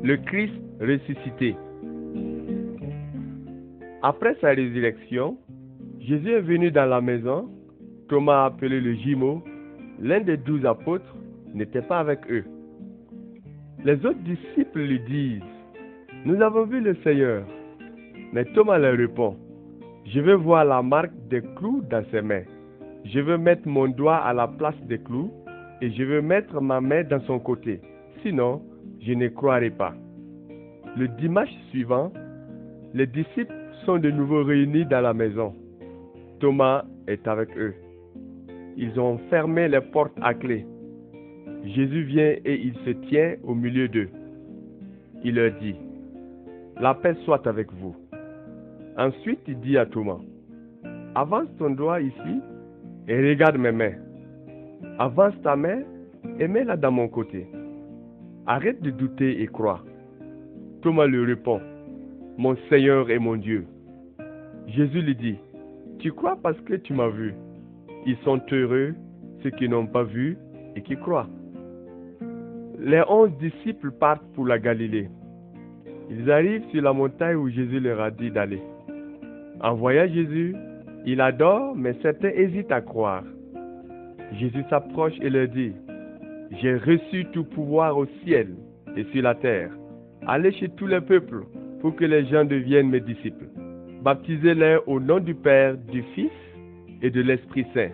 le Christ ressuscité. Après sa résurrection, Jésus est venu dans la maison. Thomas, appelé le jumeau, l'un des 12 apôtres, n'était pas avec eux. Les autres disciples lui disent, « Nous avons vu le Seigneur. » Mais Thomas leur répond, « Je veux voir la marque des clous dans ses mains. Je veux mettre mon doigt à la place des clous et je veux mettre ma main dans son côté. Sinon, je ne croirai pas. » Le dimanche suivant, les disciples sont de nouveau réunis dans la maison. Thomas est avec eux. Ils ont fermé les portes à clé. Jésus vient et il se tient au milieu d'eux. Il leur dit, « La paix soit avec vous. » Ensuite, il dit à Thomas, « Avance ton doigt ici et regarde mes mains. Avance ta main et mets-la dans mon côté. Arrête de douter et crois. » Thomas lui répond, « Mon Seigneur et mon Dieu. » Jésus lui dit, « Tu crois parce que tu m'as vu. Ils sont heureux, ceux qui n'ont pas vu et qui croient. » Les 11 disciples partent pour la Galilée. Ils arrivent sur la montagne où Jésus leur a dit d'aller. En voyant Jésus, il adore, mais certains hésitent à croire. Jésus s'approche et leur dit, « J'ai reçu tout pouvoir au ciel et sur la terre. Allez chez tous les peuples pour que les gens deviennent mes disciples. Baptisez-les au nom du Père, du Fils et de l'Esprit Saint.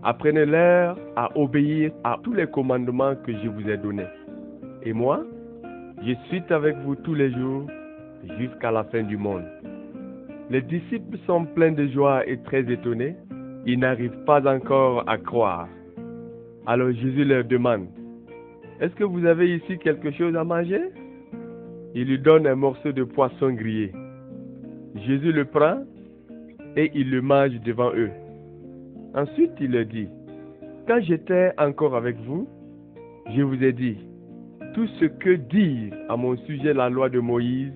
Apprenez-leur à obéir à tous les commandements que je vous ai donnés. Et moi, je suis avec vous tous les jours jusqu'à la fin du monde. » Les disciples sont pleins de joie et très étonnés. Ils n'arrivent pas encore à croire. Alors Jésus leur demande, « Est-ce que vous avez ici quelque chose à manger ?» Il lui donne un morceau de poisson grillé. Jésus le prend et il le mange devant eux. Ensuite, il leur dit, « Quand j'étais encore avec vous, je vous ai dit, tout ce que dit à mon sujet la loi de Moïse,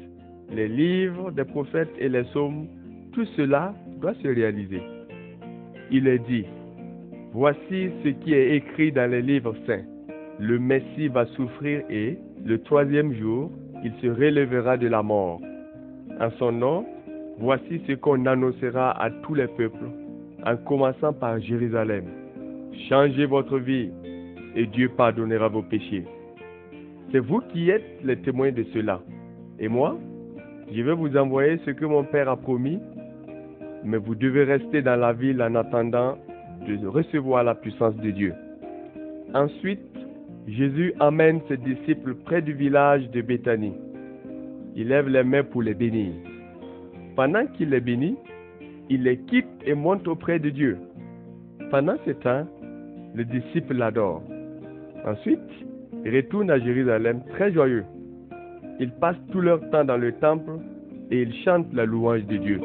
les livres des prophètes et les psaumes, tout cela doit se réaliser. » Il est dit, « Voici ce qui est écrit dans les livres saints. Le Messie va souffrir et, le 3e jour, il se relèvera de la mort. En son nom, voici ce qu'on annoncera à tous les peuples, en commençant par Jérusalem. Changez votre vie et Dieu pardonnera vos péchés. » C'est vous qui êtes les témoins de cela. Et moi, je vais vous envoyer ce que mon Père a promis, mais vous devez rester dans la ville en attendant de recevoir la puissance de Dieu. Ensuite, Jésus amène ses disciples près du village de Béthanie. Il lève les mains pour les bénir. Pendant qu'il les bénit, il les quitte et monte auprès de Dieu. Pendant ce temps, les disciples l'adorent. Ensuite, ils retournent à Jérusalem très joyeux. Ils passent tout leur temps dans le temple et ils chantent la louange de Dieu.